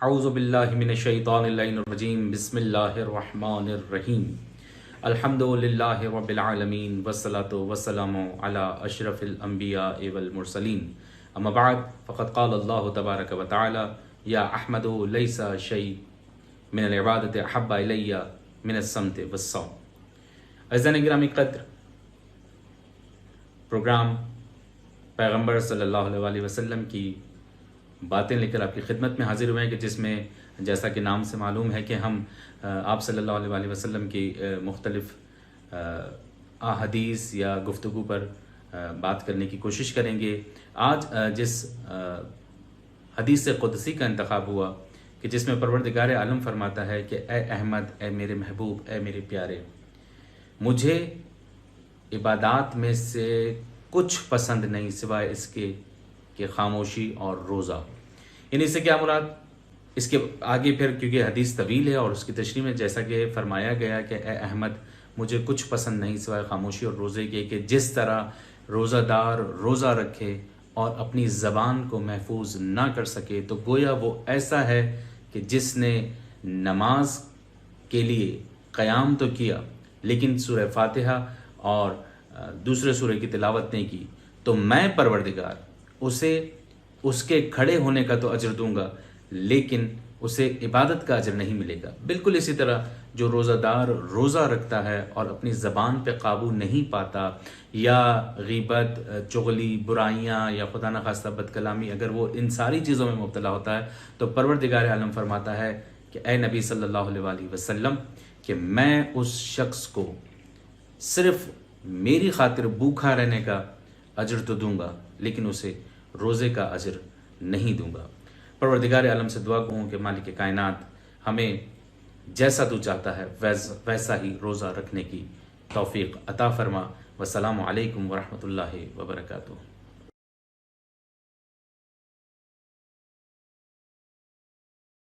اعوذ باللہ من الشیطان الرجیم بسم اللہ الرحمن الرحیم الحمد للہ رب العالمین والصلاة والسلام علی اشرف الانبیاء والمرسلین اما بعد فقد قال اللہ تبارک و تعالی یا احمد لیس شیء من العبادت احب الی من الصمت والصوم۔ عزیزان گرامی قدر، پروگرام پیغمبر صلی اللہ علیہ وسلم کی باتیں لے کر آپ کی خدمت میں حاضر ہوئے ہیں، کہ جس میں جیسا کہ نام سے معلوم ہے کہ ہم آپ صلی اللہ علیہ وسلم کی مختلف احادیث یا گفتگو پر بات کرنے کی کوشش کریں گے۔ آج جس حدیث قدسی کا انتخاب ہوا کہ جس میں پروردگار عالم فرماتا ہے کہ اے احمد، اے میرے محبوب، اے میرے پیارے، مجھے عبادات میں سے کچھ پسند نہیں سوائے اس کے کہ خاموشی اور روزہ۔ یعنی اس سے کیا مراد؟ اس کے آگے پھر کیونکہ حدیث طویل ہے اور اس کی تشریح میں جیسا کہ فرمایا گیا کہ اے احمد، مجھے کچھ پسند نہیں سوائے خاموشی اور روزے کے، کہ جس طرح روزہ دار روزہ رکھے اور اپنی زبان کو محفوظ نہ کر سکے تو گویا وہ ایسا ہے کہ جس نے نماز کے لیے قیام تو کیا لیکن سورہ فاتحہ اور دوسرے سورہ کی تلاوت نہیں کی، تو میں پروردگار اسے اس کے کھڑے ہونے کا تو اجر دوں گا لیکن اسے عبادت کا اجر نہیں ملے گا۔ بالکل اسی طرح جو روزہ دار روزہ رکھتا ہے اور اپنی زبان پہ قابو نہیں پاتا، یا غیبت، چغلی، برائیاں یا خدا نخواستہ بد کلامی، اگر وہ ان ساری چیزوں میں مبتلا ہوتا ہے تو پروردگار عالم فرماتا ہے کہ اے نبی صلی اللہ علیہ وسلم، کہ میں اس شخص کو صرف میری خاطر بھوکا رہنے کا اجر تو دوں گا لیکن اسے روزے کا اجر نہیں دوں گا۔ پروردگار عالم سے دعا کروں کہ مالک کائنات ہمیں جیسا تو چاہتا ہے ویسا ہی روزہ رکھنے کی توفیق عطا فرما۔ والسلام علیکم ورحمۃ اللہ وبرکاتہ۔